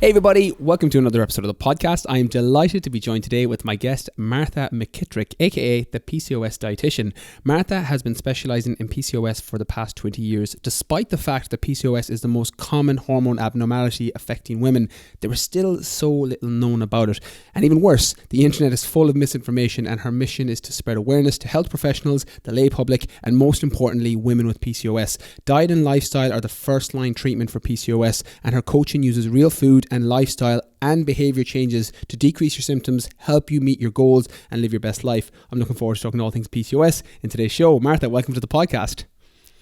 Hey everybody, welcome to another episode of the podcast. I am delighted to be joined today with my guest, Martha McKittrick, aka the PCOS Dietitian. Martha has been specialising in PCOS for the past 20 years. Despite the fact that PCOS is the most common hormone abnormality affecting women, there is still so little known about it. And even worse, the internet is full of misinformation, and her mission is to spread awareness to health professionals, the lay public, and most importantly, women with PCOS. Diet and lifestyle are the first line treatment for PCOS, and her coaching uses real food and lifestyle and behavior changes to decrease your symptoms, help you meet your goals and live your best life. I'm looking forward to talking all things PCOS in today's show. Martha, welcome to the podcast.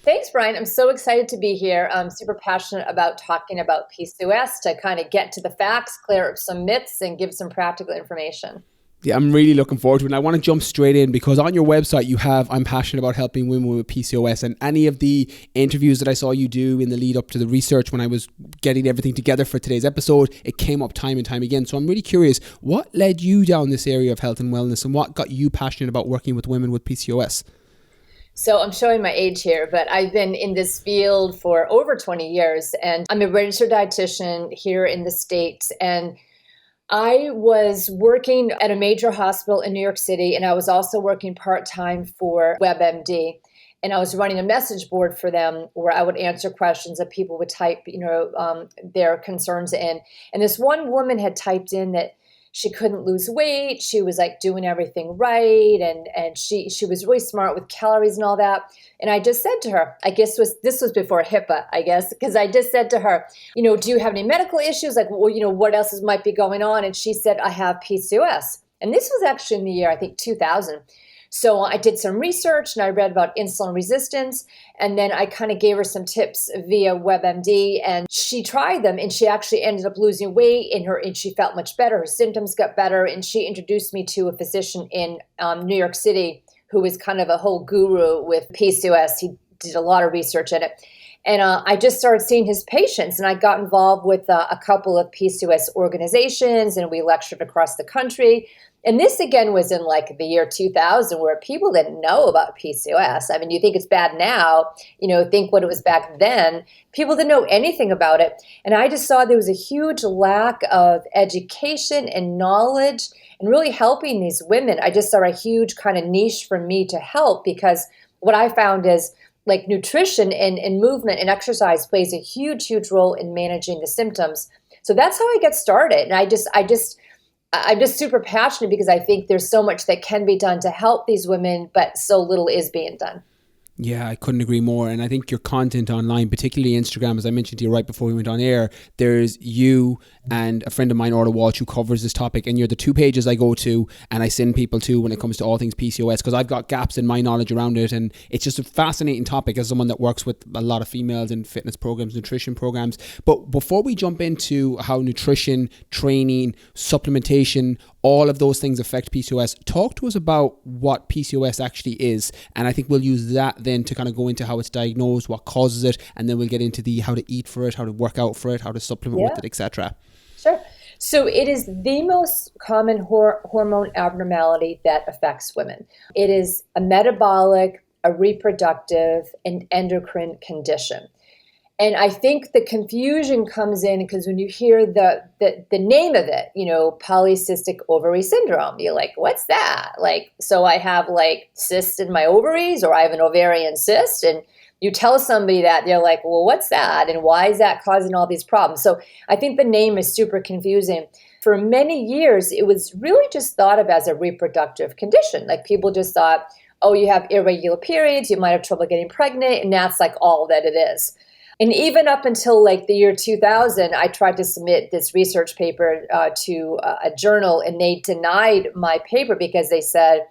Thanks, Brian. I'm so excited to be here. I'm super passionate about talking about PCOS to kind of get to the facts, clear up some myths, and give some practical information. Yeah, I'm really looking forward to it. And I want to jump straight in because on your website you have, I'm passionate about helping women with PCOS, and any of the interviews that I saw you do in the lead up to the research when I was getting everything together for today's episode, it came up time and time again. So I'm really curious, what led you down this area of health and wellness, and what got you passionate about working with women with PCOS? So I'm showing my age here, but I've been in this field for over 20 years, and I'm a registered dietitian here in the States. And I was working at a major hospital in New York City, and I was also working part-time for WebMD. And I was running a message board for them where I would answer questions that people would type, their concerns in. And this one woman had typed in that she couldn't lose weight. She was like doing everything right. And she was really smart with calories and all that. And I just said to her, I guess this was before HIPAA, I guess, because I just said to her, do you have any medical issues? Like, well, what else might be going on? And she said, I have PCOS. And this was actually in the year, I think, 2000. So I did some research and I read about insulin resistance, and then I kind of gave her some tips via WebMD, and she tried them and she actually ended up losing weight and she felt much better. Her symptoms got better, and she introduced me to a physician in New York City who was kind of a whole guru with PCOS. He did a lot of research in it. And I just started seeing his patients, and I got involved with a couple of PCOS organizations, and we lectured across the country. And this, again, was in like the year 2000, where people didn't know about PCOS. I mean, you think it's bad now, think what it was back then. People didn't know anything about it. And I just saw there was a huge lack of education and knowledge and really helping these women. I just saw a huge kind of niche for me to help, because what I found is like nutrition and movement and exercise plays a huge, huge role in managing the symptoms. So that's how I get started. And I'm just super passionate because I think there's so much that can be done to help these women, but so little is being done. Yeah, I couldn't agree more. And I think your content online, particularly Instagram, as I mentioned to you right before we went on air, there's you and a friend of mine, Orla Walsh, who covers this topic. And you're the two pages I go to and I send people to when it comes to all things PCOS, because I've got gaps in my knowledge around it. And it's just a fascinating topic as someone that works with a lot of females in fitness programs, nutrition programs. But before we jump into how nutrition, training, supplementation, all of those things affect PCOS, talk to us about what PCOS actually is. And I think we'll use that then to kind of go into how it's diagnosed, what causes it, and then we'll get into the how to eat for it, how to work out for it, how to supplement with it, etc. Sure. So it is the most common hormone abnormality that affects women. It is a metabolic, a reproductive, and endocrine condition. And I think the confusion comes in because when you hear the name of it, polycystic ovary syndrome, you're like, what's that? Like, so I have like cysts in my ovaries, or I have an ovarian cyst, and you tell somebody that, they're like, well, what's that? And why is that causing all these problems? So I think the name is super confusing. For many years, it was really just thought of as a reproductive condition. Like people just thought, oh, you have irregular periods, you might have trouble getting pregnant, and that's like all that it is. And even up until like the year 2000, I tried to submit this research paper to a journal, and they denied my paper because they said,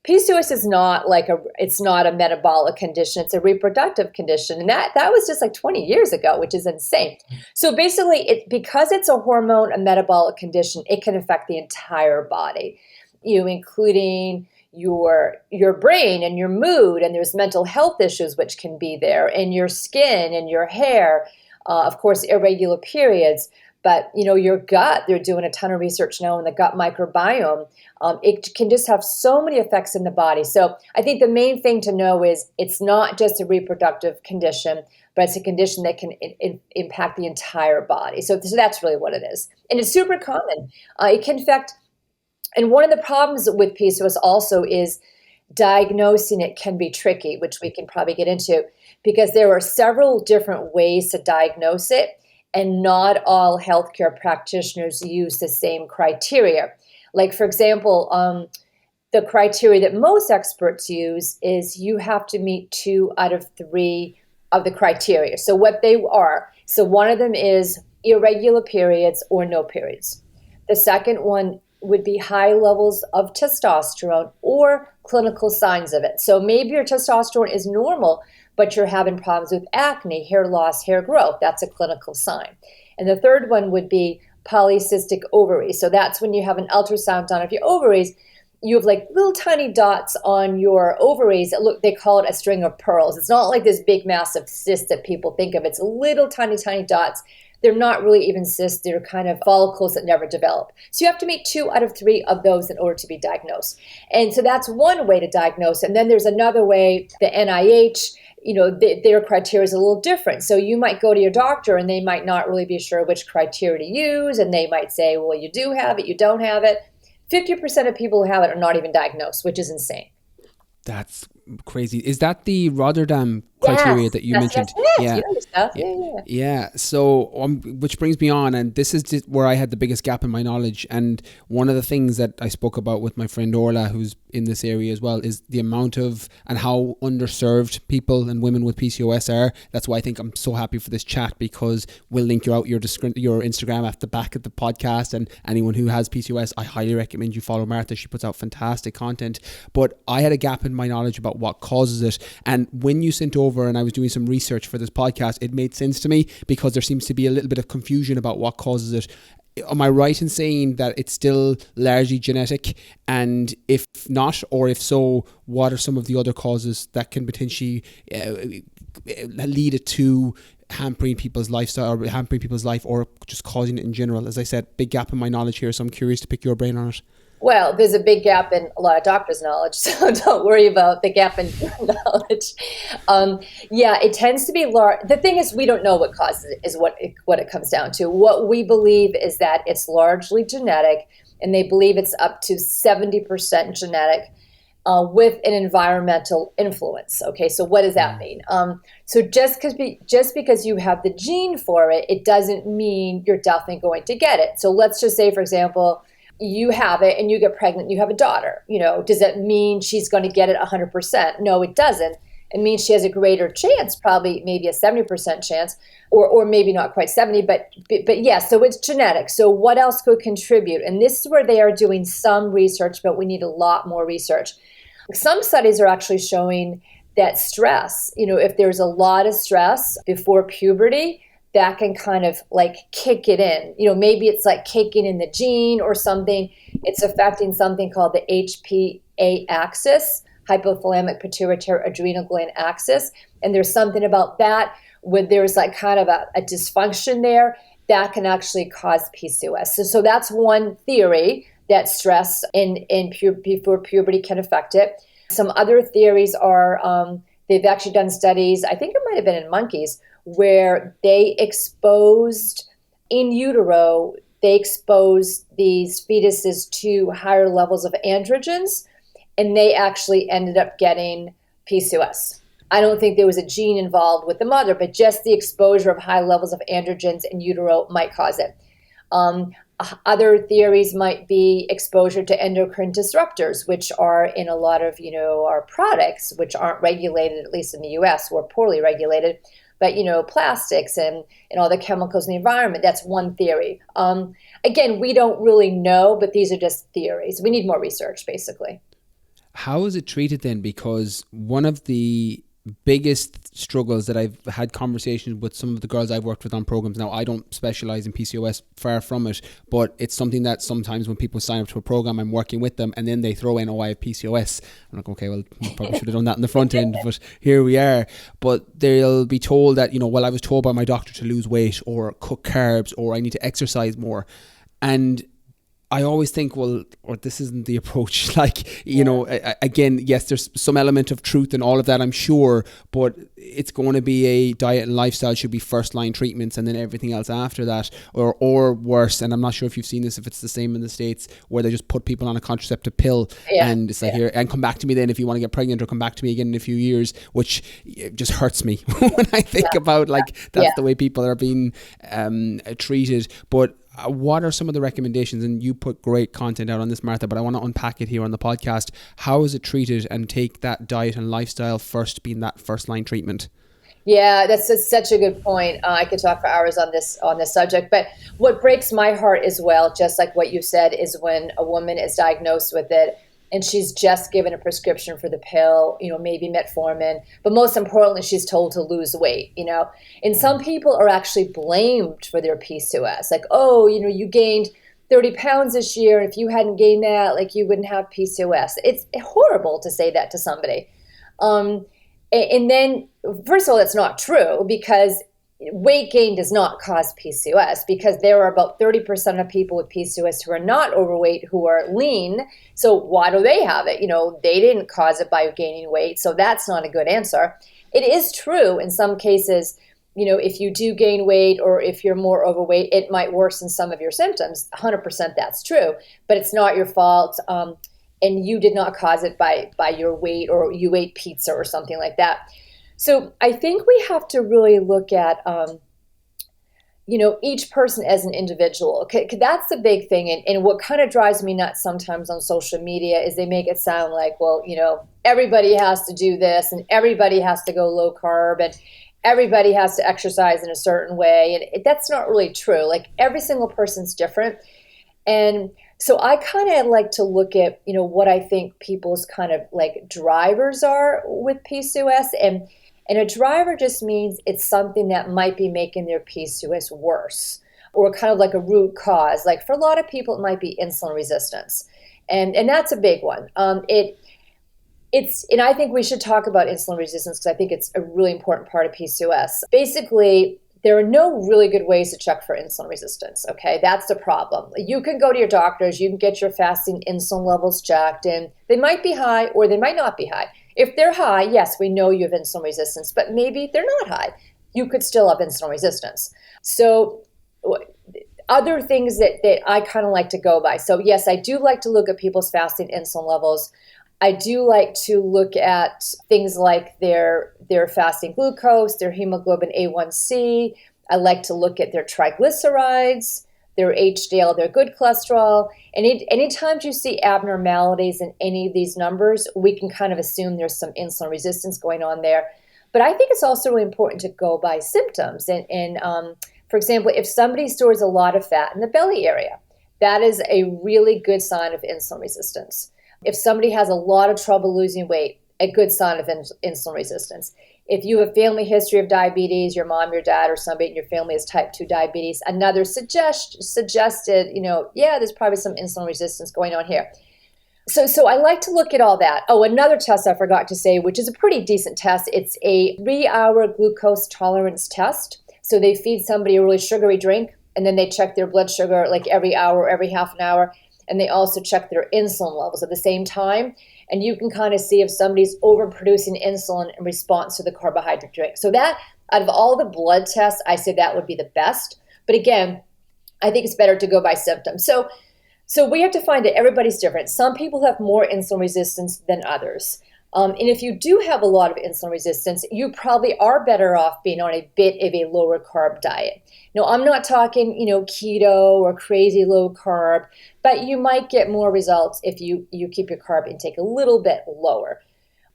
PCOS is not it's not a metabolic condition, it's a reproductive condition. And that was just like 20 years ago, which is insane. So basically, because it's a hormone, a metabolic condition, it can affect the entire body, including your brain and your mood, and there's mental health issues which can be there, and your skin and your hair, of course, irregular periods. But, your gut, they're doing a ton of research now in the gut microbiome. It can just have so many effects in the body. So I think the main thing to know is it's not just a reproductive condition, but it's a condition that can impact the entire body. So that's really what it is. And it's super common. It can affect, and one of the problems with PCOS also is diagnosing it can be tricky, which we can probably get into, because there are several different ways to diagnose it, and not all healthcare practitioners use the same criteria. Like, for example, the criteria that most experts use is you have to meet 2 out of 3 of the criteria. So what they are, so one of them is irregular periods or no periods. The second one would be high levels of testosterone or clinical signs of it. So maybe your testosterone is normal, but you're having problems with acne, hair loss, hair growth. That's a clinical sign. And the third one would be polycystic ovaries. So that's when you have an ultrasound done of your ovaries. You have like little tiny dots on your ovaries that look, they call it a string of pearls. It's not like this big massive cyst that people think of. It's little tiny dots. They're not really even cysts. They're kind of follicles that never develop. So you have to meet 2 out of 3 of those in order to be diagnosed. And so that's one way to diagnose. And then there's another way, the NIH, their criteria is a little different. So you might go to your doctor and they might not really be sure which criteria to use. And they might say, well, you do have it, you don't have it. 50% of people who have it are not even diagnosed, which is insane. That's crazy. Is that the Rotterdam criteria that you mentioned? Yeah. So, which brings me on, and this is just where I had the biggest gap in my knowledge. And one of the things that I spoke about with my friend Orla, who's in this area as well, is the amount of and how underserved people and women with PCOS are. That's why I think I'm so happy for this chat, because we'll link you out your Instagram at the back of the podcast. And anyone who has PCOS, I highly recommend you follow Martha. She puts out fantastic content. But I had a gap in my knowledge about what causes it. And when you sent over and I was doing some research for this podcast, it made sense to me, because there seems to be a little bit of confusion about what causes it. Am I right in saying that it's still largely genetic? And if not, or if so, what are some of the other causes that can potentially lead it to hampering people's lifestyle, or hampering people's life, or just causing it in general? As I said, big gap in my knowledge here, so I'm curious to pick your brain on it. Well, there's a big gap in a lot of doctors' knowledge, so don't worry about the gap in knowledge. It tends to be large. The thing is, we don't know what causes it, is what it comes down to. What we believe is that it's largely genetic, and they believe it's up to 70% genetic with an environmental influence. Okay, so what does that mean? So just because you have the gene for it, it doesn't mean you're definitely going to get it. So let's just say, for example, you have it and you get pregnant, you have a daughter, does that mean she's going to get it 100%? No, it doesn't. It means she has a greater chance, probably maybe a 70% chance, or maybe not quite 70, but yeah, so it's genetic. So what else could contribute? And this is where they are doing some research, but we need a lot more research. Some studies are actually showing that stress, if there's a lot of stress before puberty, that can kind of like kick it in. Maybe it's like kicking in the gene or something. It's affecting something called the HPA axis, hypothalamic pituitary adrenal gland axis. And there's something about that where there's like kind of a dysfunction there that can actually cause PCOS. So that's one theory, that stress before puberty can affect it. Some other theories are, they've actually done studies, I think it might have been in monkeys, where they exposed in utero, they exposed these fetuses to higher levels of androgens, and they actually ended up getting PCOS. I don't think there was a gene involved with the mother, but just the exposure of high levels of androgens in utero might cause it. Other theories might be exposure to endocrine disruptors, which are in a lot of, our products, which aren't regulated, at least in the US, or poorly regulated. But, plastics and all the chemicals in the environment, that's one theory. Again, we don't really know, but these are just theories. We need more research, basically. How is it treated then? Because one of the biggest struggles that I've had conversations with some of the girls I've worked with on programs. Now, I don't specialize in PCOS, far from it, but it's something that sometimes when people sign up to a program, I'm working with them and then they throw in, I have PCOS. I'm like, okay, well, we probably should have done that in the front end, but here we are. But they'll be told that, I was told by my doctor to lose weight or cut carbs or I need to exercise more. And I always think, well, or this isn't the approach. Like, you know, again, yes, there's some element of truth in all of that, I'm sure, but it's going to be a diet and lifestyle should be first line treatments and then everything else after that, or worse. And I'm not sure if you've seen this, if it's the same in the States, where they just put people on a contraceptive pill and it's like, here, and come back to me then if you want to get pregnant, or come back to me again in a few years, which just hurts me when I think about, like, that's the way people are being treated. But what are some of the recommendations? And you put great content out on this, Martha, but I want to unpack it here on the podcast. How is it treated, and take that diet and lifestyle first being that first line treatment? Yeah, that's such a good point. I could talk for hours on this subject. But what breaks my heart as well, just like what you said, is when a woman is diagnosed with it and she's just given a prescription for the pill, you know, maybe metformin, but most importantly, she's told to lose weight, you know. And some people are actually blamed for their PCOS. Like, oh, you know, you gained 30 pounds this year. If you hadn't gained that, like, you wouldn't have PCOS. It's horrible to say that to somebody. And then, first of all, it's not true, because weight gain does not cause PCOS, because there are about 30% of people with PCOS who are not overweight, who are lean. So why do they have it? You know, they didn't cause it by gaining weight. So that's not a good answer. It is true in some cases, you know, if you do gain weight or if you're more overweight, it might worsen some of your symptoms. 100% that's true, but it's not your fault. And you did not cause it by your weight, or you ate pizza or something like that. So I think we have to really look at, you know, each person as an individual. Okay, that's the big thing. And what kind of drives me nuts sometimes on social media is they make it sound like, well, you know, everybody has to do this, and everybody has to go low carb, and everybody has to exercise in a certain way. And that's not really true. Like, every single person's different. And so I kind of like to look at, you know, what I think people's kind of like drivers are with PCOS. And a driver just means it's something that might be making their PCOS worse, or kind of like a root cause. Like, for a lot of people, it might be insulin resistance. And that's a big one. And I think we should talk about insulin resistance, because I think it's a really important part of PCOS. Basically, there are no really good ways to check for insulin resistance, okay? That's the problem. You can go to your doctors, you can get your fasting insulin levels checked, and they might be high or they might not be high. If they're high, yes, we know you have insulin resistance, but maybe they're not high. You could still have insulin resistance. So other things that I kind of like to go by. So yes, I do like to look at people's fasting insulin levels. I do like to look at things like their fasting glucose, their hemoglobin A1C. I like to look at their triglycerides, their HDL, their good cholesterol. And anytime you see abnormalities in any of these numbers, we can kind of assume there's some insulin resistance going on there. But I think it's also really important to go by symptoms. And for example, if somebody stores a lot of fat in the belly area, that is a really good sign of insulin resistance. If somebody has a lot of trouble losing weight, a good sign of insulin resistance. If you have a family history of diabetes, your mom, your dad, or somebody in your family has type 2 diabetes, another suggested, you know, yeah, there's probably some insulin resistance going on here. So I like to look at all that. Oh, another test I forgot to say, which is a pretty decent test. It's a 3-hour glucose tolerance test. So they feed somebody a really sugary drink, and then they check their blood sugar like every hour, every half an hour. And they also check their insulin levels at the same time. And you can kind of see if somebody's overproducing insulin in response to the carbohydrate drink. So that, out of all the blood tests, I say that would be the best. But again, I think it's better to go by symptoms. So we have to find that everybody's different. Some people have more insulin resistance than others. And if you do have a lot of insulin resistance, you probably are better off being on a bit of a lower carb diet. Now, I'm not talking, you know, keto or crazy low carb, but you might get more results if you keep your carb intake a little bit lower.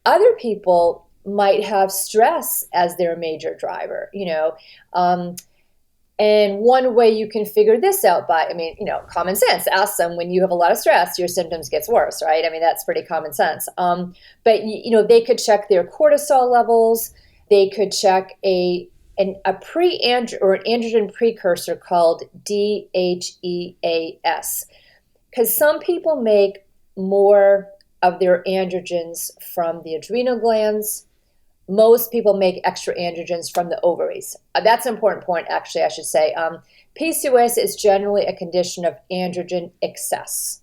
Other people might have stress as their major driver, you know. And one way you can figure this out by, common sense. Ask them, when you have a lot of stress, your symptoms gets worse, right? I mean, that's pretty common sense. But they could check their cortisol levels. They could check an androgen precursor called DHEAS, because some people make more of their androgens from the adrenal glands, most people make extra androgens from the ovaries. That's an important point, actually, I should say. PCOS is generally a condition of androgen excess.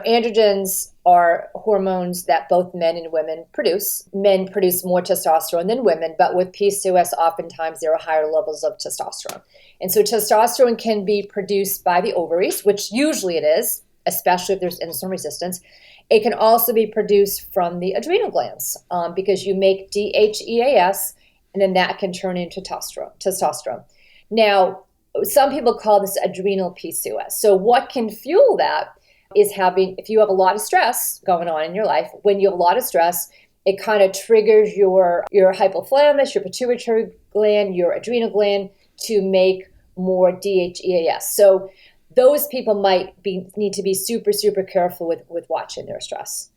Androgens are hormones that both men and women produce. Men produce more testosterone than women, but with PCOS, oftentimes there are higher levels of testosterone. And so testosterone can be produced by the ovaries, which usually it is, especially if there's insulin resistance. It can also be produced from the adrenal glands because you make DHEAS, and then that can turn into testosterone. Now, some people call this adrenal PCOS. So what can fuel that is if you have a lot of stress going on in your life. When you have a lot of stress, it kind of triggers your hypothalamus, your pituitary gland, your adrenal gland to make more DHEAS. So those people might need to be super, super careful with watching their stress.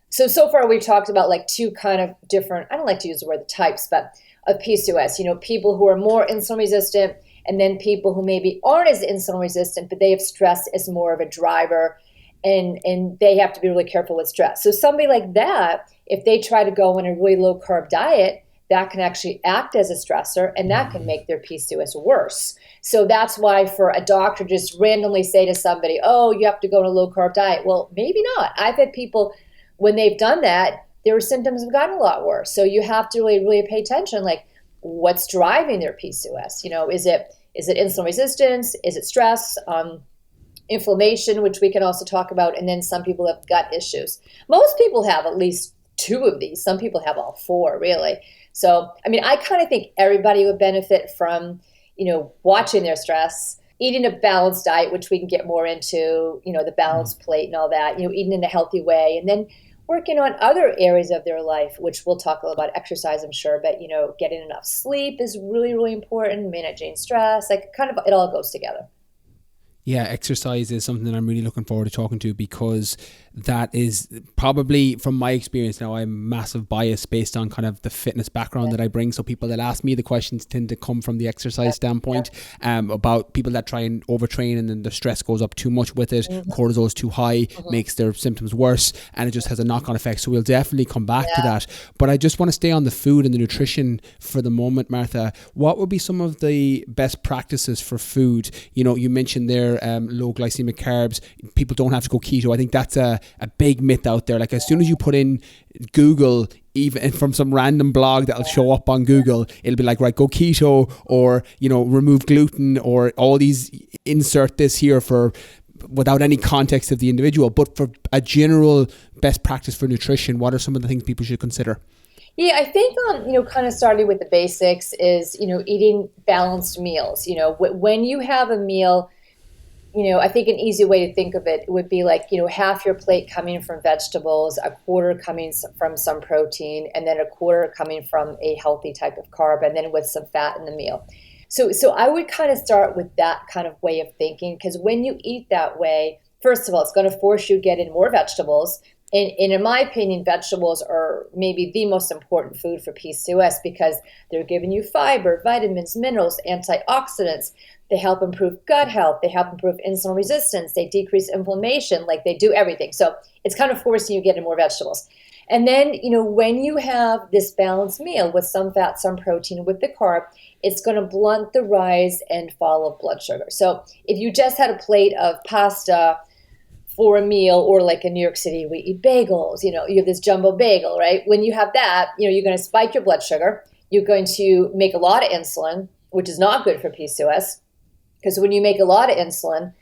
So far we've talked about like two kind of different, I don't like to use the word the types, but of PCOS, people who are more insulin resistant, and then people who maybe aren't as insulin resistant, but they have stress as more of a driver, and they have to be really careful with stress. So somebody like that, if they try to go on a really low carb diet, that can actually act as a stressor, and that can make their PCOS worse. So that's why for a doctor just randomly say to somebody, oh, you have to go on a low carb diet. Well, maybe not. I've had people, when they've done that, their symptoms have gotten a lot worse. So you have to really, really pay attention, like what's driving their PCOS? Is it insulin resistance? Is it stress? Inflammation, which we can also talk about. And then some people have gut issues. Most people have at least two of these. Some people have all four, really. So, I kind of think everybody would benefit from, watching their stress, eating a balanced diet, which we can get more into, the balanced plate and all that, eating in a healthy way, and then working on other areas of their life, which we'll talk a little about exercise, I'm sure, but, getting enough sleep is really, really important, managing stress, like kind of it all goes together. Yeah, exercise is something that I'm really looking forward to talking to, because that is probably, from my experience now, I'm massive bias based on kind of the fitness background that I bring. So people that ask me the questions tend to come from the exercise standpoint, about people that try and overtrain and then the stress goes up too much with it. Cortisol is too high, makes their symptoms worse, and it just has a knock-on effect. So we'll definitely come back to that. But I just want to stay on the food and the nutrition for the moment, Martha. What would be some of the best practices for food? You mentioned there low glycemic carbs. People don't have to go keto. I think that's a big myth out there. Like as soon as you put in Google, even from some random blog that'll show up on Google, it'll be like, right, go keto, or remove gluten, or all these, insert this here, for without any context of the individual. But for a general best practice for nutrition, what are some of the things people should consider? Yeah, I think, kind of starting with the basics is, eating balanced meals. When you have a meal, I think an easy way to think of it would be like, half your plate coming from vegetables, a quarter coming from some protein, and then a quarter coming from a healthy type of carb, and then with some fat in the meal. So I would kind of start with that kind of way of thinking, because when you eat that way, first of all, it's going to force you to get in more vegetables. And in my opinion, vegetables are maybe the most important food for PCOS, because they're giving you fiber, vitamins, minerals, antioxidants. They help improve gut health. They help improve insulin resistance. They decrease inflammation. Like, they do everything. So it's kind of forcing you to get in more vegetables. And then, when you have this balanced meal with some fat, some protein, with the carb, it's going to blunt the rise and fall of blood sugar. So if you just had a plate of pasta for a meal, or like in New York City, we eat bagels, you have this jumbo bagel, right? When you have that, you're going to spike your blood sugar. You're going to make a lot of insulin, which is not good for PCOS, because when you make a lot of insulin,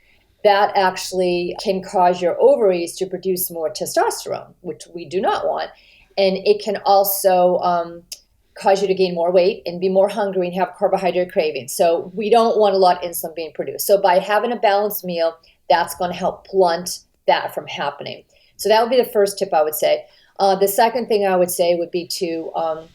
that actually can cause your ovaries to produce more testosterone, which we do not want. And it can also cause you to gain more weight and be more hungry and have carbohydrate cravings. So we don't want a lot of insulin being produced. So by having a balanced meal, that's going to help blunt that from happening. So that would be the first tip I would say. The second thing I would say would be to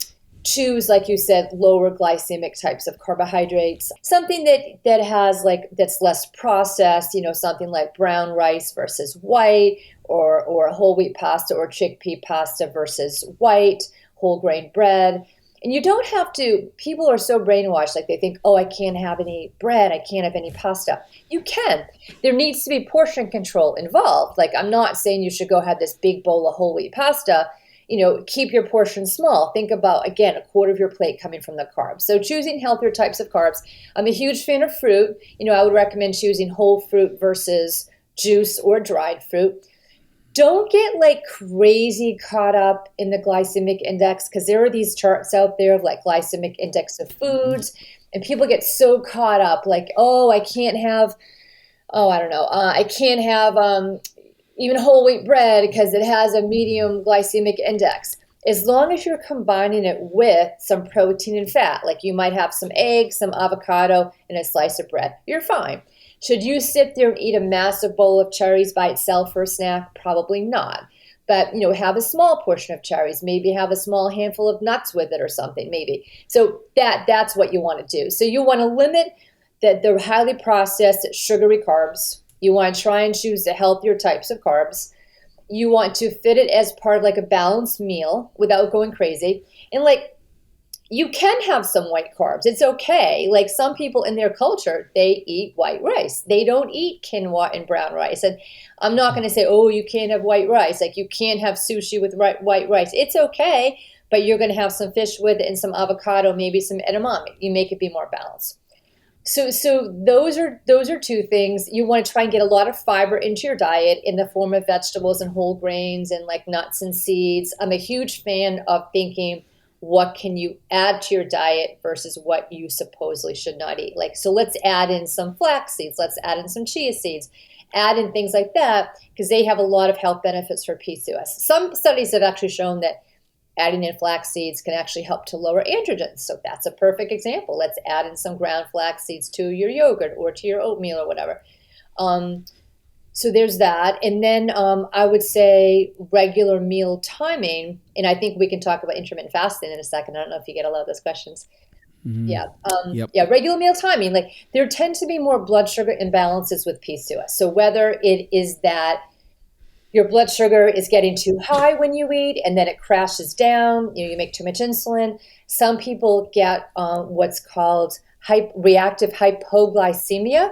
choose, like you said, lower glycemic types of carbohydrates, something that has that's less processed, something like brown rice versus white, or whole wheat pasta or chickpea pasta versus white, whole grain bread. And you don't have to, people are so brainwashed, like they think, oh, I can't have any bread, I can't have any pasta. You can. There needs to be portion control involved. Like, I'm not saying you should go have this big bowl of whole wheat pasta keep your portion small. Think about, again, a quarter of your plate coming from the carbs. So choosing healthier types of carbs. I'm a huge fan of fruit. I would recommend choosing whole fruit versus juice or dried fruit. Don't get like crazy caught up in the glycemic index, because there are these charts out there of like glycemic index of foods, and people get so caught up like, I can't have, I can't have even whole wheat bread because it has a medium glycemic index. As long as you're combining it with some protein and fat, like you might have some eggs, some avocado, and a slice of bread, you're fine. Should you sit there and eat a massive bowl of cherries by itself for a snack? Probably not. But, have a small portion of cherries, maybe have a small handful of nuts with it or something, maybe. So that's what you want to do. So you want to limit the highly processed sugary carbs. You want to try and choose the healthier types of carbs. You want to fit it as part of like a balanced meal without going crazy. And you can have some white carbs. It's okay. Like some people in their culture, they eat white rice. They don't eat quinoa and brown rice. And I'm not going to say, you can't have white rice. Like you can't have sushi with white rice. It's okay, but you're going to have some fish with it and some avocado, maybe some edamame. You make it be more balanced. So those are two things. You want to try and get a lot of fiber into your diet in the form of vegetables and whole grains and like nuts and seeds. I'm a huge fan of thinking, what can you add to your diet versus what you supposedly should not eat? So let's add in some flax seeds. Let's add in some chia seeds. Add in things like that because they have a lot of health benefits for PCOS. Some studies have actually shown that adding in flax seeds can actually help to lower androgens. So that's a perfect example. Let's add in some ground flax seeds to your yogurt or to your oatmeal or whatever. So there's that. And then I would say regular meal timing. And I think we can talk about intermittent fasting in a second. I don't know if you get a lot of those questions. Mm-hmm. Yeah. Regular meal timing. There tend to be more blood sugar imbalances with PCOS. So whether it is that your blood sugar is getting too high when you eat and then it crashes down, you make too much insulin. Some people get what's called reactive hypoglycemia.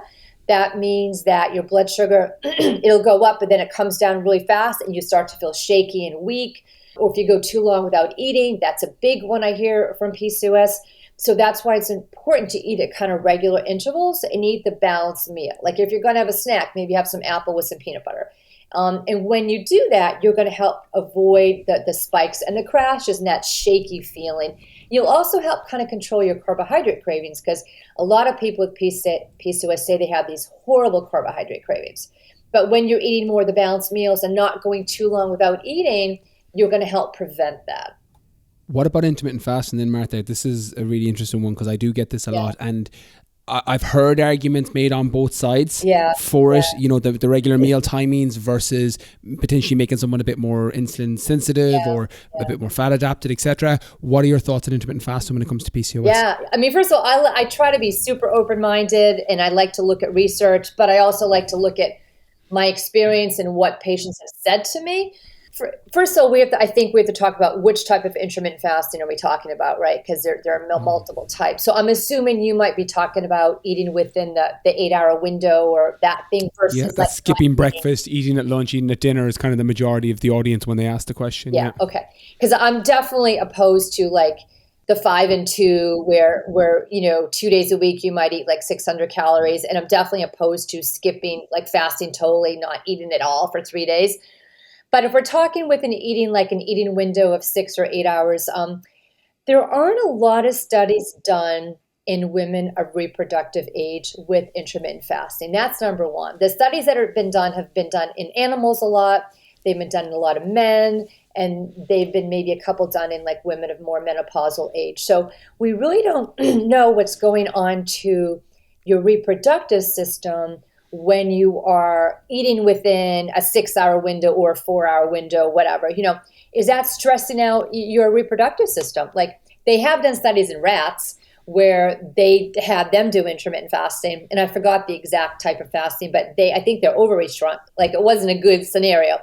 That means that your blood sugar, it'll go up, but then it comes down really fast and you start to feel shaky and weak. Or if you go too long without eating, that's a big one I hear from PCOS. So that's why it's important to eat at kind of regular intervals and eat the balanced meal. Like if you're going to have a snack, maybe have some apple with some peanut butter. And when you do that, you're going to help avoid the spikes and the crashes and that shaky feeling. You'll also help kind of control your carbohydrate cravings because a lot of people with PCOS say they have these horrible carbohydrate cravings. But when you're eating more of the balanced meals and not going too long without eating, you're going to help prevent that. What about intermittent fasting then, Martha? This is a really interesting one because I do get this a lot. And I've heard arguments made on both sides for it, the regular meal timings versus potentially making someone a bit more insulin sensitive or a bit more fat adapted, etc. What are your thoughts on intermittent fasting when it comes to PCOS? Yeah, I mean, first of all, I try to be super open-minded and I like to look at research, but I also like to look at my experience and what patients have said to me. First of all, I think we have to talk about which type of intermittent fasting are we talking about, right? Because there are multiple types. So I'm assuming you might be talking about eating within the 8-hour window or that thing versus skipping breakfast, eating at lunch, eating at dinner is kind of the majority of the audience when they ask the question. Yeah. Okay. Because I'm definitely opposed to the 5 and 2 where 2 days a week you might eat 600 calories, and I'm definitely opposed to skipping fasting totally, not eating at all for 3 days. But if we're talking with an eating window of 6 or 8 hours, there aren't a lot of studies done in women of reproductive age with intermittent fasting. That's number one. The studies that have been done in animals a lot. They've been done in a lot of men, and they've been maybe a couple done in women of more menopausal age. So we really don't know what's going on to your reproductive system when you are eating within a 6-hour window or a 4-hour window, whatever. Is that stressing out your reproductive system? They have done studies in rats where they had them do intermittent fasting, and I forgot the exact type of fasting, but I think their ovaries shrunk. It wasn't a good scenario.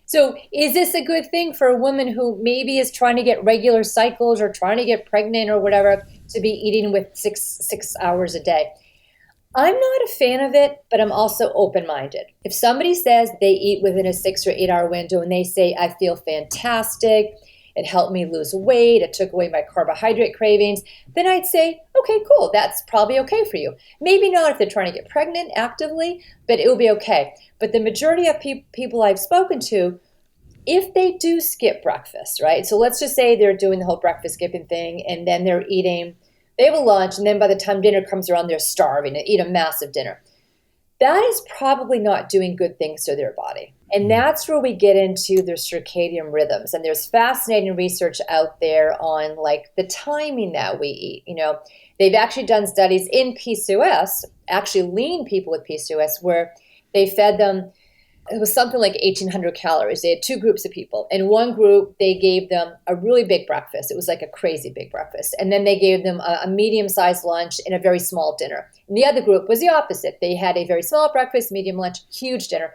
So is this a good thing for a woman who maybe is trying to get regular cycles or trying to get pregnant or whatever to be eating with six hours a day? I'm not a fan of it, but I'm also open-minded. If somebody says they eat within a 6 or 8 hour window and they say, I feel fantastic, It helped me lose weight. It took away my carbohydrate cravings. Then I'd say, okay, cool. That's probably okay for you. Maybe not if they're trying to get pregnant actively, but it will be okay. But the majority of people I've spoken to, if they do skip breakfast, right? So let's just say they're doing the whole breakfast skipping thing, and then they have a lunch, and then by the time dinner comes around, they're starving and eat a massive dinner. That is probably not doing good things to their body. And that's where we get into their circadian rhythms. And there's fascinating research out there on like the timing that we eat. They've actually done studies in PCOS, actually lean people with PCOS, where they fed them, it was something like 1,800 calories. They had two groups of people. In one group, they gave them a really big breakfast. It was like a crazy big breakfast. And then they gave them a medium-sized lunch and a very small dinner. And the other group was the opposite. They had a very small breakfast, medium lunch, huge dinner.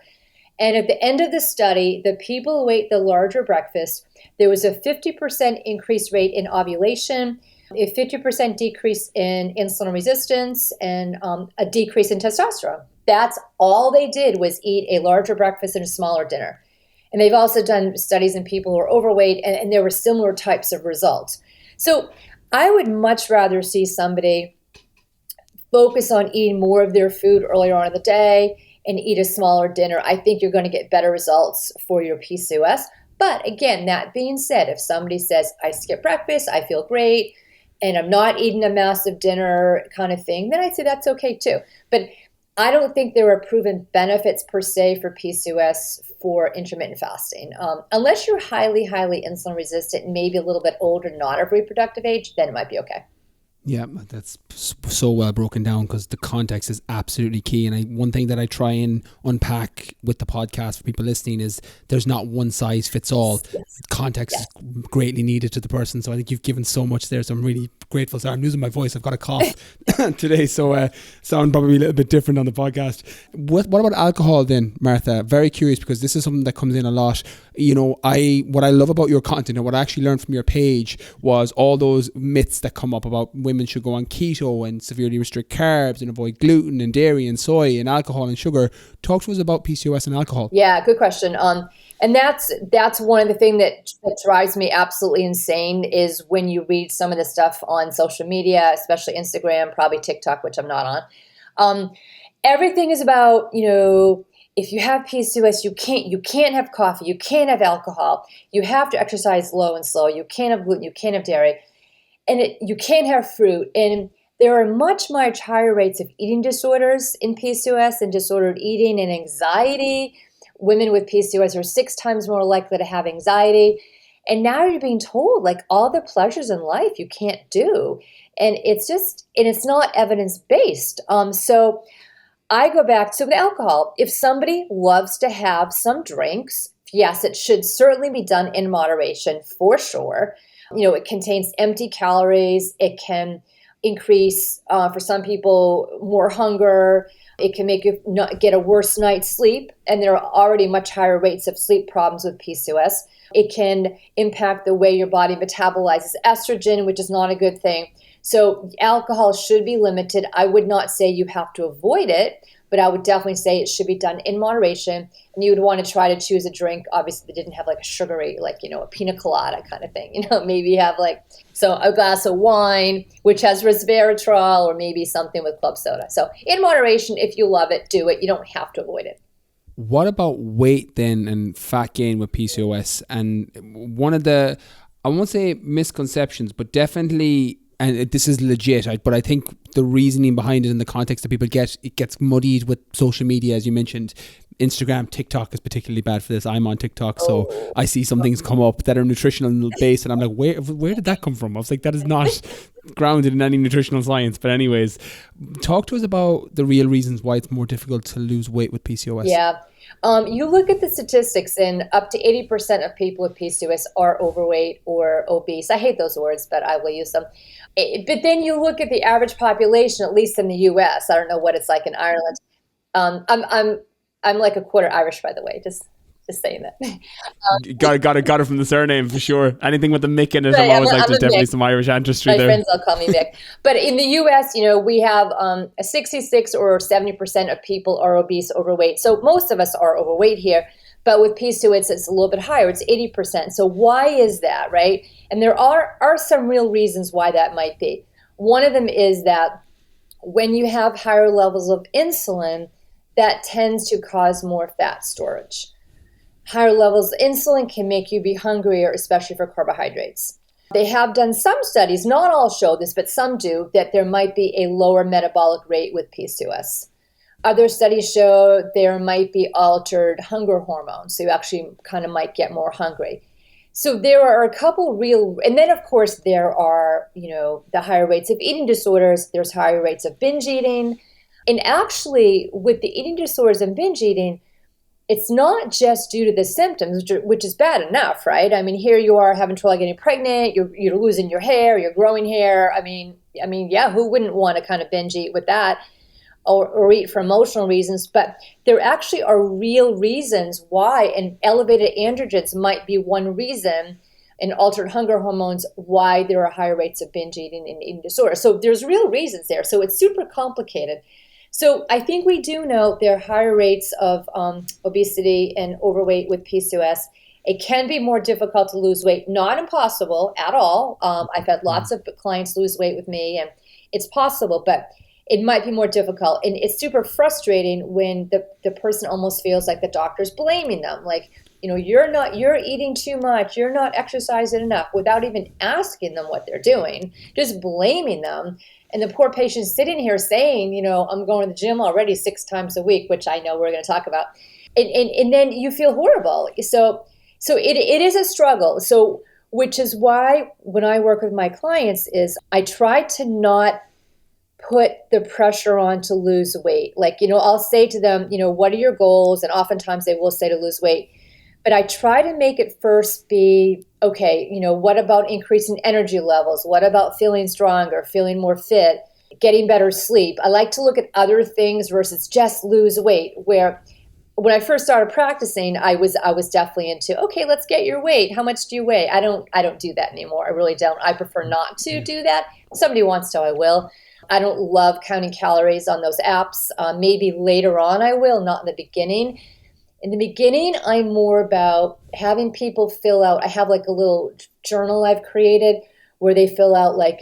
And at the end of the study, the people who ate the larger breakfast, there was a 50% increased rate in ovulation, a 50% decrease in insulin resistance, and a decrease in testosterone. That's all they did was eat a larger breakfast and a smaller dinner. And they've also done studies in people who are overweight, and there were similar types of results. So I would much rather see somebody focus on eating more of their food earlier on in the day and eat a smaller dinner. I think you're going to get better results for your PCOS. But again, that being said, if somebody says, I skip breakfast, I feel great, and I'm not eating a massive dinner kind of thing, then I'd say that's okay too. But I don't think there are proven benefits per se for PCOS for intermittent fasting. Unless you're highly, highly insulin resistant and maybe a little bit older, not of reproductive age, then it might be okay. Yeah, that's so well broken down because the context is absolutely key. And one thing that I try and unpack with the podcast for people listening is there's not one size fits all. Yes. Context is greatly needed to the person. So I think you've given so much there. So I'm really grateful. Sorry, I'm losing my voice. I've got a cough today. So sound probably a little bit different on the podcast. What about alcohol then, Martha? Very curious because this is something that comes in a lot. What I love about your content and what I actually learned from your page was all those myths that come up about women should go on keto and severely restrict carbs and avoid gluten and dairy and soy and alcohol and sugar. Talk to us about PCOS and alcohol. Yeah, good question. And that's one of the things that drives me absolutely insane is when you read some of the stuff on social media, especially Instagram, probably TikTok, which I'm not on. Everything is about, if you have PCOS, you can't have coffee, you can't have alcohol, you have to exercise low and slow, you can't have gluten, you can't have dairy, and you can't have fruit. And there are much, much higher rates of eating disorders in PCOS and disordered eating and anxiety. Women with PCOS are 6 times more likely to have anxiety. And now you're being told like all the pleasures in life you can't do. And it's not evidence-based. So I go back to with alcohol. If somebody loves to have some drinks, yes, it should certainly be done in moderation for sure. It contains empty calories. It can increase, for some people, more hunger. It can make you get a worse night's sleep. And there are already much higher rates of sleep problems with PCOS. It can impact the way your body metabolizes estrogen, which is not a good thing. So alcohol should be limited. I would not say you have to avoid it, but I would definitely say it should be done in moderation. And you would want to try to choose a drink, obviously, that didn't have like a sugary, like, a pina colada kind of thing. Maybe you have a glass of wine, which has resveratrol, or maybe something with club soda. So in moderation, if you love it, do it. You don't have to avoid it. What about weight then and fat gain with PCOS? And one of the, I won't say misconceptions, but definitely, and this is legit, but I think the reasoning behind it in the context that people get, it gets muddied with social media, as you mentioned. Instagram, TikTok is particularly bad for this. I'm on TikTok, so I see some things come up that are nutritional based, and I'm like, where did that come from? I was like, that is not grounded in any nutritional science. But anyways, talk to us about the real reasons why it's more difficult to lose weight with PCOS. Yeah. You look at the statistics, and up to 80% of people with PCOS are overweight or obese. I hate those words, but I will use them. But then you look at the average population, at least in the U.S. I don't know what it's like in Ireland. I'm like a quarter Irish, by the way. Just saying that. Got it from the surname for sure. Anything with the Mick in it, I'm always like, there's definitely some Irish ancestry there. My friends all call me Mick. But in the U.S., we have a 66 or 70% of people are obese, overweight. So most of us are overweight here. But with PCOS, it's a little bit higher. It's 80%. So why is that, right? And there are some real reasons why that might be. One of them is that when you have higher levels of insulin, that tends to cause more fat storage. Higher levels of insulin can make you be hungrier, especially for carbohydrates. They have done some studies, not all show this, but some do, that there might be a lower metabolic rate with PCOS. Other studies show there might be altered hunger hormones, so you actually kind of might get more hungry. So there are a couple real, and then of course there are, the higher rates of eating disorders, there's higher rates of binge eating. And actually with the eating disorders and binge eating, it's not just due to the symptoms, which is bad enough, right? I mean, here you are having trouble getting pregnant, you're losing your hair, you're growing hair. I mean, yeah, who wouldn't want to kind of binge eat with that or eat for emotional reasons? But there actually are real reasons why, and elevated androgens might be one reason, and altered hunger hormones, why there are higher rates of binge eating and eating disorder. So there's real reasons there. So it's super complicated. So I think we do know there are higher rates of obesity and overweight with PCOS. It can be more difficult to lose weight, not impossible at all. I've had lots of clients lose weight with me, and it's possible, but it might be more difficult. And it's super frustrating when the person almost feels like the doctor's blaming them. Like, you're eating too much, you're not exercising enough, without even asking them what they're doing, just blaming them. And the poor patient's sitting here saying, I'm going to the gym already 6 times a week, which I know we're going to talk about. And then you feel horrible. So it is a struggle. So, which is why when I work with my clients is I try to not put the pressure on to lose weight. Like, I'll say to them, what are your goals? And oftentimes they will say to lose weight. But I try to make it first be, okay, what about increasing energy levels? What about feeling stronger, feeling more fit, getting better sleep? I like to look at other things versus just lose weight, where when I first started practicing, I was definitely into, okay, let's get your weight. How much do you weigh? I don't do that anymore. I really don't. I prefer not to do that. If somebody wants to, I will. I don't love counting calories on those apps. Maybe later on I will, not in the beginning. In the beginning, I'm more about having people fill out. I have like a little journal I've created where they fill out like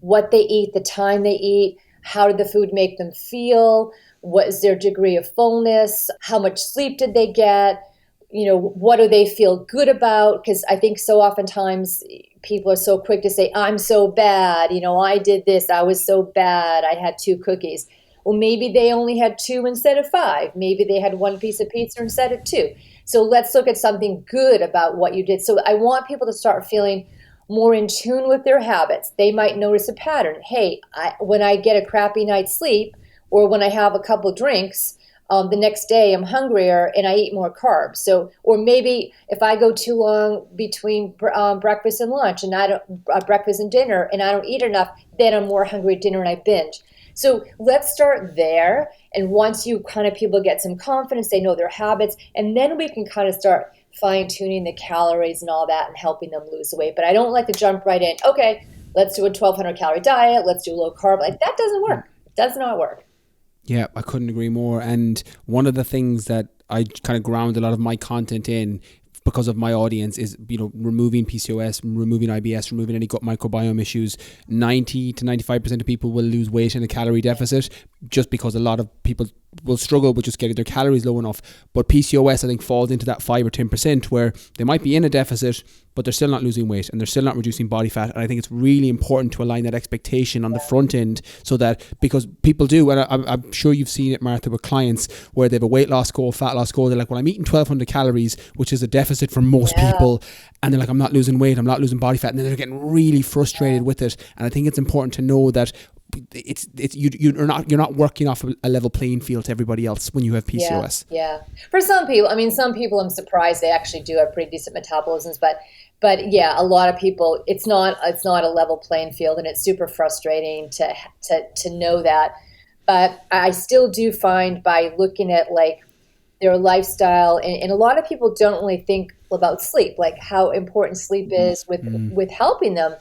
what they eat, the time they eat, how did the food make them feel, what is their degree of fullness, how much sleep did they get, what do they feel good about? Because I think so oftentimes people are so quick to say, I'm so bad, I did this, I was so bad, I had 2 cookies. Well, maybe they only had 2 instead of 5. Maybe they had 1 piece of pizza instead of 2. So let's look at something good about what you did. So I want people to start feeling more in tune with their habits. They might notice a pattern. Hey, when I get a crappy night's sleep or when I have a couple drinks, the next day I'm hungrier and I eat more carbs. So, or maybe if I go too long between breakfast and lunch and breakfast and dinner and I don't eat enough, then I'm more hungry at dinner and I binge. So let's start there. And once people get some confidence, they know their habits, and then we can kind of start fine tuning the calories and all that and helping them lose weight. But I don't like to jump right in. Okay, let's do a 1,200 calorie diet. Let's do low carb. Like that doesn't work. It does not work. Yeah, I couldn't agree more. And one of the things that I kind of ground a lot of my content in, because of my audience, is removing PCOS, removing IBS, removing any gut microbiome issues. 90 to 95% of people will lose weight in a calorie deficit, just because a lot of people will struggle with just getting their calories low enough. But PCOS, I think, falls into that 5 or 10% where they might be in a deficit, but they're still not losing weight and they're still not reducing body fat. And I think it's really important to align that expectation on the front end, so that, because people do, and I'm sure you've seen it, Martha, with clients where they have a weight loss goal, fat loss goal. They're like, well, I'm eating 1,200 calories, which is a deficit for most people. And they're like, I'm not losing weight, I'm not losing body fat. And then they're getting really frustrated with it. And I think it's important to know that you're not working off a level playing field to everybody else when you have PCOS. Yeah. For some people, some people, I'm surprised they actually do have pretty decent metabolisms, but yeah, a lot of people, it's not a level playing field, and it's super frustrating to know that. But I still do find, by looking at like their lifestyle, and a lot of people don't really think about sleep, like how important sleep is with helping them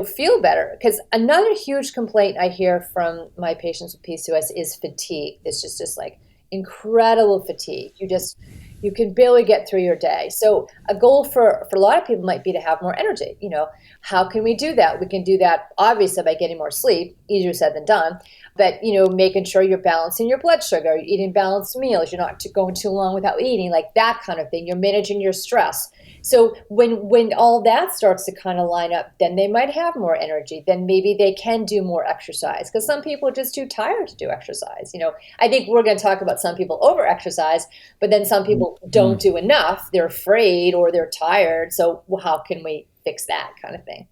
feel better. Because another huge complaint I hear from my patients with PCOS is fatigue. It's just like incredible fatigue. you can barely get through your day. So a goal for a lot of people might be to have more energy. How can we do that? We can do that obviously by getting more sleep, easier said than done. But, making sure you're balancing your blood sugar, you're eating balanced meals, you're not going too long without eating, like that kind of thing. You're managing your stress. So when all that starts to kind of line up, then they might have more energy. Then maybe they can do more exercise, because some people are just too tired to do exercise. I think we're going to talk about some people over exercise, but then some people don't do enough. They're afraid or they're tired. So how can we fix that kind of thing?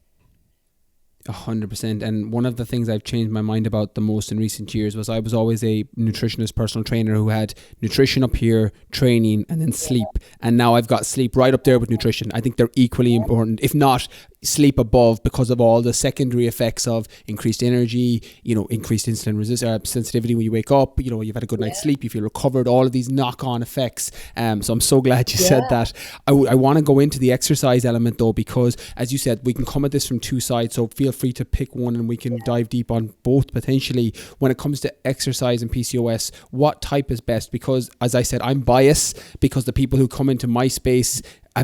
100%. And one of the things I've changed my mind about the most in recent years was I was always a nutritionist personal trainer who had nutrition up here, training, and then sleep. And now I've got sleep right up there with nutrition. I think they're equally important, if not sleep above, because of all the secondary effects of increased energy, increased insulin sensitivity when you wake up, you've had a good night's sleep, you feel recovered, all of these knock-on effects. So I'm so glad you said that. I want to go into the exercise element though, because as you said, we can come at this from two sides. So feel free to pick one and we can dive deep on both potentially. When it comes to exercise and PCOS, what type is best? Because as I said, I'm biased because the people who come into my space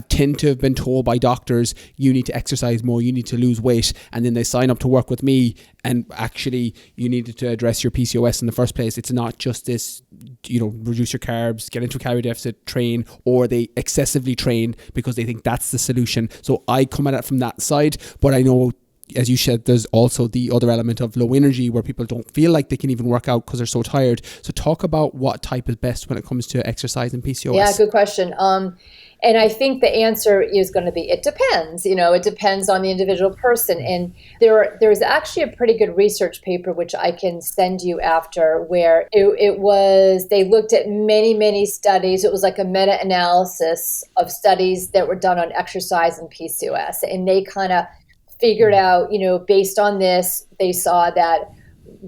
tend to have been told by doctors, you need to exercise more, you need to lose weight, and then they sign up to work with me, and actually you needed to address your PCOS in the first place. It's not just this, reduce your carbs, get into a calorie deficit, train, or they excessively train because they think that's the solution. So I come at it from that side, but I know, as you said, there's also the other element of low energy where people don't feel like they can even work out because they're so tired. So talk about what type is best when it comes to exercise and PCOS. Yeah, good question. And I think the answer is going to be, it depends. It depends on the individual person. And there's actually a pretty good research paper, which I can send you after, where they looked at many, many studies. It was like a meta-analysis of studies that were done on exercise and PCOS. And they kind of figured out, based on this, they saw that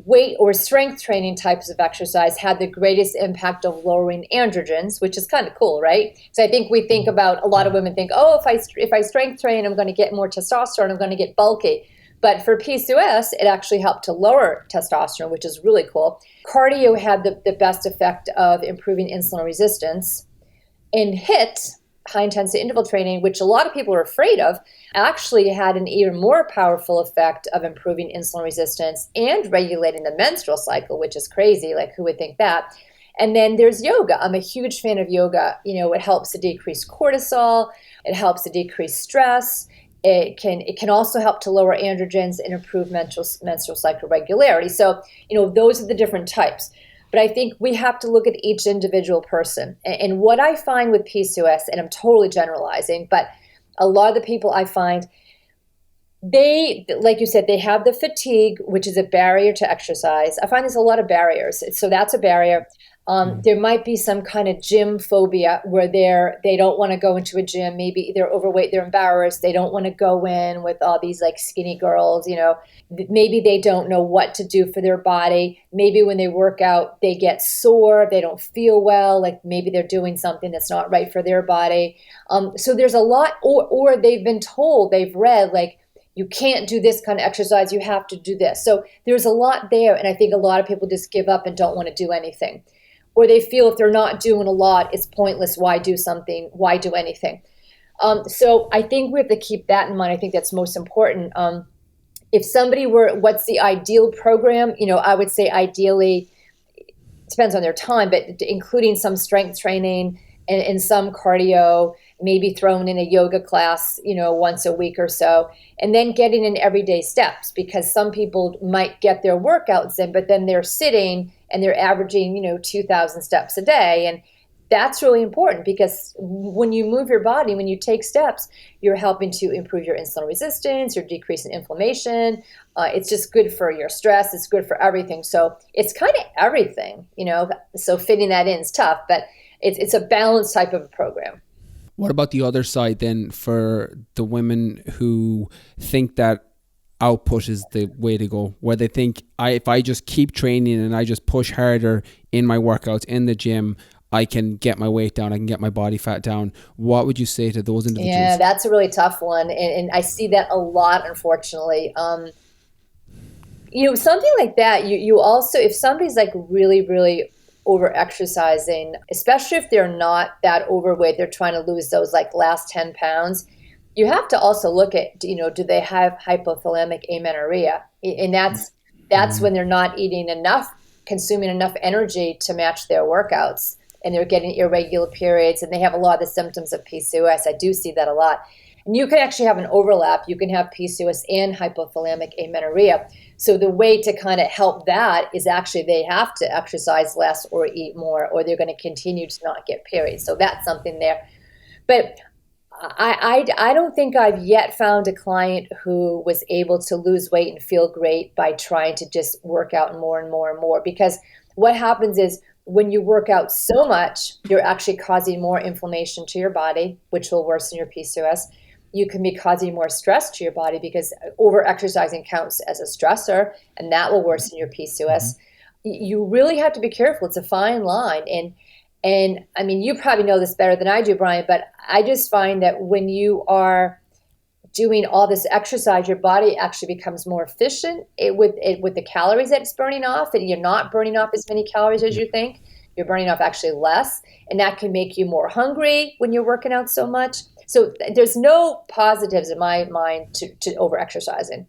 weight or strength training types of exercise had the greatest impact of lowering androgens, which is kind of cool, right? So I think we think about, a lot of women think, if I strength train, I'm going to get more testosterone, I'm going to get bulky. But for PCOS, it actually helped to lower testosterone, which is really cool. Cardio had the best effect of improving insulin resistance. And HIIT, high intensity interval training, which a lot of people are afraid of, actually had an even more powerful effect of improving insulin resistance and regulating the menstrual cycle, which is crazy. Like, who would think that? And then there's yoga. I'm a huge fan of yoga. It helps to decrease cortisol. It helps to decrease stress. It can also help to lower androgens and improve menstrual cycle regularity. So, those are the different types. But I think we have to look at each individual person. And what I find with PCOS, and I'm totally generalizing, but a lot of the people I find, they, like you said, they have the fatigue, which is a barrier to exercise. I find there's a lot of barriers. So that's a barrier. There might be some kind of gym phobia where they don't want to go into a gym. Maybe they're overweight, they're embarrassed. They don't want to go in with all these like skinny girls, Maybe they don't know what to do for their body. Maybe when they work out, they get sore, they don't feel well, like maybe they're doing something that's not right for their body. So there's a lot, or they've been told, they've read, like, you can't do this kind of exercise, you have to do this. So there's a lot there, and I think a lot of people just give up and don't want to do anything. Or they feel if they're not doing a lot, it's pointless. Why do something? Why do anything? So I think we have to keep that in mind. I think that's most important. If somebody what's the ideal program? I would say ideally, it depends on their time, but including some strength training and some cardio, maybe thrown in a yoga class, once a week or so, and then getting in everyday steps, because some people might get their workouts in, but then they're sitting and they're averaging, 2,000 steps a day. And that's really important, because when you move your body, when you take steps, you're helping to improve your insulin resistance, you're decreasing inflammation. It's just good for your stress. It's good for everything. So it's kind of everything, so fitting that in is tough, but it's a balanced type of a program. What about the other side then, for the women who think that output is the way to go, where they think if I just keep training and I just push harder in my workouts in the gym, I can get my weight down, I can get my body fat down? What would you say to those individuals? Yeah, that's a really tough one. And I see that a lot, unfortunately. Something like that, you also, if somebody's like really, really over exercising, especially if they're not that overweight, they're trying to lose those like last 10 pounds. You have to also look at, do they have hypothalamic amenorrhea? And that's when they're not eating enough, consuming enough energy to match their workouts, and they're getting irregular periods, and they have a lot of the symptoms of PCOS. I do see that a lot. And you can actually have an overlap. You can have PCOS and hypothalamic amenorrhea. So the way to kind of help that is actually they have to exercise less or eat more, or they're going to continue to not get periods. So that's something there. But I don't think I've yet found a client who was able to lose weight and feel great by trying to just work out more and more and more. Because what happens is when you work out so much, you're actually causing more inflammation to your body, which will worsen your PCOS. You can be causing more stress to your body because over-exercising counts as a stressor, and that will worsen your PCOS. You really have to be careful. It's a fine line. And I mean, you probably know this better than I do, Brian, but I just find that when you are doing all this exercise, your body actually becomes more efficient with the calories that it's burning off, and you're not burning off as many calories as you think. You're burning off actually less, and that can make you more hungry when you're working out so much. So there's no positives in my mind to over-exercising.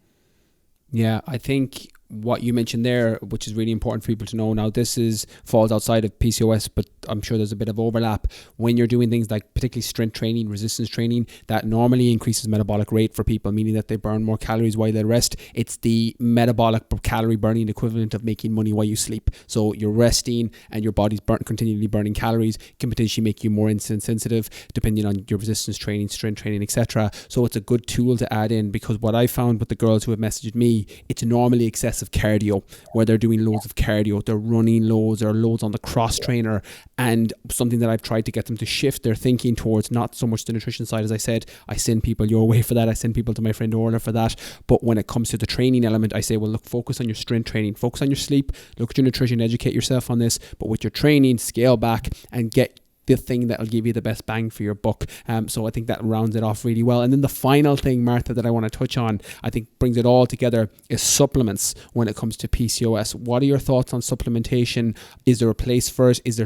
Yeah, I think what you mentioned there, which is really important for people to know. Now, this falls outside of PCOS, but I'm sure there's a bit of overlap. When you're doing things like particularly strength training, resistance training, that normally increases metabolic rate for people, meaning that they burn more calories while they rest. It's the metabolic calorie burning equivalent of making money while you sleep. So you're resting and your body's continually burning calories, can potentially make you more insulin sensitive depending on your resistance training, strength training, etc. So it's a good tool to add in, because what I found with the girls who have messaged me, it's normally excessive cardio, where they're doing loads of cardio, they're running loads or loads on the cross trainer. And something that I've tried to get them to shift their thinking towards, not so much the nutrition side, as I said, I send people your way for that, I send people to my friend Orla for that. But when it comes to the training element, I say, well, look, focus on your strength training, focus on your sleep, look at your nutrition, educate yourself on this, but with your training, scale back and get the thing that will give you the best bang for your buck. So I think that rounds it off really well. And then the final thing, Martha, that I want to touch on, I think brings it all together, is supplements when it comes to PCOS. What are your thoughts on supplementation? Is there a place for it? Is there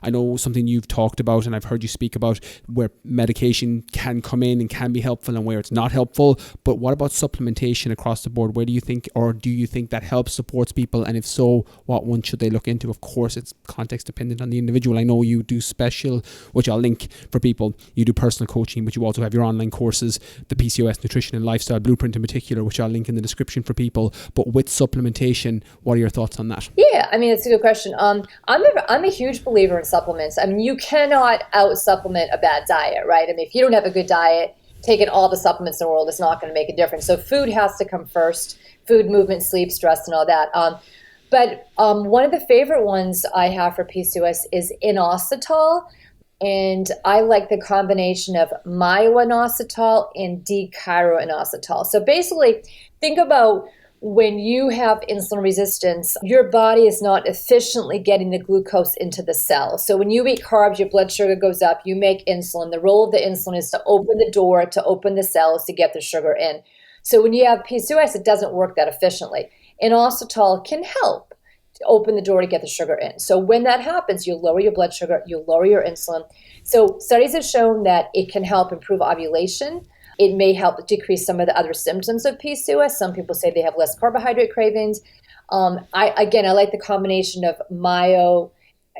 I know something you've talked about and I've heard you speak about, where medication can come in and can be helpful and where it's not helpful. But what about supplementation across the board? Where do you think that helps, supports people? And if so, what one should they look into? Of course, it's context dependent on the individual. I know you do special, which I'll link for people. You do personal coaching, but you also have your online courses, the PCOS Nutrition and Lifestyle Blueprint in particular, which I'll link in the description for people. But with supplementation, what are your thoughts on that? Yeah, I mean, it's a good question. I'm a huge believer in supplements. I mean, you cannot out-supplement a bad diet, right? I mean, if you don't have a good diet, taking all the supplements in the world is not going to make a difference. So food has to come first. Food, movement, sleep, stress, and all that. But one of the favorite ones I have for PCOS is inositol. And I like the combination of myo-inositol and D-chiroinositol. So basically, think about when you have insulin resistance, your body is not efficiently getting the glucose into the cell. So when you eat carbs, your blood sugar goes up, you make insulin. The role of the insulin is to open the door, to open the cells to get the sugar in. So when you have PCOS, it doesn't work that efficiently. Inositol can help to open the door to get the sugar in. So when that happens, you lower your blood sugar, you lower your insulin. So studies have shown that it can help improve ovulation. It may help decrease some of the other symptoms of PCOS. Some people say they have less carbohydrate cravings. I like the combination of myo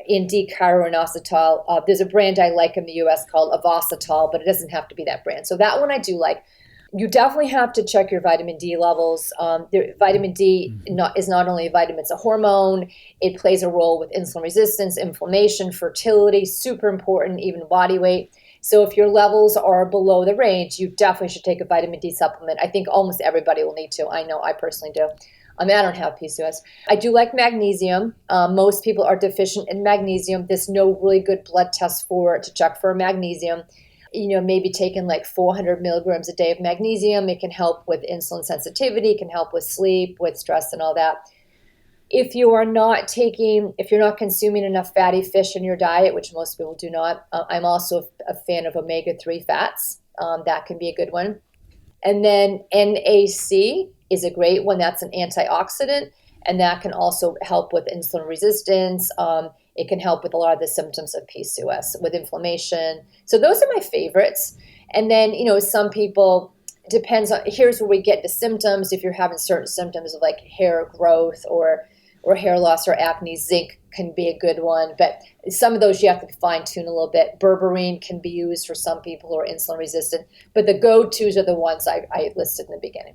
and D-chiroinositol. There's a brand I like in the US called Avasitol, but it doesn't have to be that brand. So that one I do like. You definitely have to check your vitamin D levels. Vitamin D is not only a vitamin, it's a hormone. It plays a role with insulin resistance, inflammation, fertility, super important, even body weight. So if your levels are below the range, you definitely should take a vitamin D supplement. I think almost everybody will need to. I know I personally do. I don't have PCOS. I do like magnesium. Most people are deficient in magnesium. There's no really good blood test to check for magnesium. Maybe taking like 400 milligrams a day of magnesium. It can help with insulin sensitivity, can help with sleep, with stress and all that. If you're not consuming enough fatty fish in your diet, which most people do not, I'm also a fan of omega-3 fats. That can be a good one. And then NAC is a great one. That's an antioxidant, and that can also help with insulin resistance. It can help with a lot of the symptoms of PCOS, with inflammation. So those are my favorites. And then, some people, depends on, here's where we get the symptoms. If you're having certain symptoms of like hair growth or hair loss or acne, zinc can be a good one. But some of those you have to fine tune a little bit. Berberine can be used for some people who are insulin resistant. But the go-tos are the ones I listed in the beginning.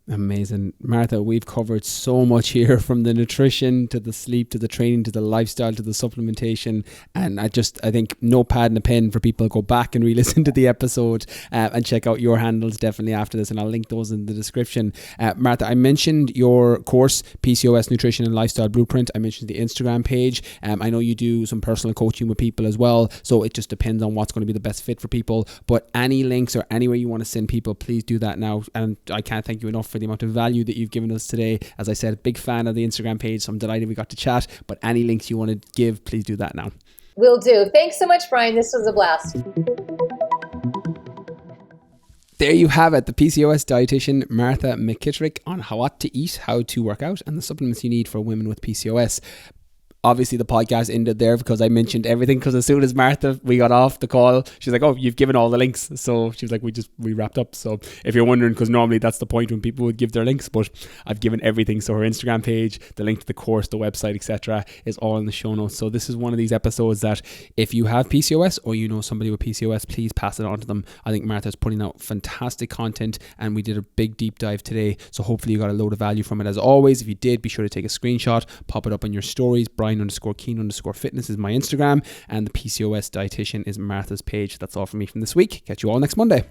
Amazing. Martha, we've covered so much here, from the nutrition to the sleep to the training to the lifestyle to the supplementation. And I think notepad and a pen for people to go back and re-listen to the episode and check out your handles definitely after this. And I'll link those in the description. Martha, I mentioned your course, PCOS Nutrition and Lifestyle Blueprint. I mentioned the Instagram page. I know you do some personal coaching with people as well. So it just depends on what's going to be the best fit for people. But any links or anywhere you want to send people, please do that now. And I can't thank you enough for the amount of value that you've given us today. As I said, big fan of the Instagram page, so I'm delighted we got to chat. But any links you want to give, please do that now. Will do. Thanks so much, Brian. This was a blast. There you have it, the PCOS dietitian Martha McKittrick on what to eat, how to work out, and the supplements you need for women with PCOS. Obviously the podcast ended there because I mentioned everything, because as soon as we got off the call, she's like, oh, you've given all the links. So she was like, we wrapped up. So if you're wondering, because normally that's the point when people would give their links, but I've given everything. So her Instagram page, the link to the course, the website, etc. is all in the show notes. So this is one of these episodes that if you have PCOS or you know somebody with PCOS, please pass it on to them. I think Martha's putting out fantastic content, and we did a big deep dive today. So hopefully you got a load of value from it. As always, if you did, be sure to take a screenshot, pop it up on your stories. Brian_Keen_fitness is my Instagram, and the PCOS dietitian is Martha's page. That's all from me from this week. Catch you all next Monday.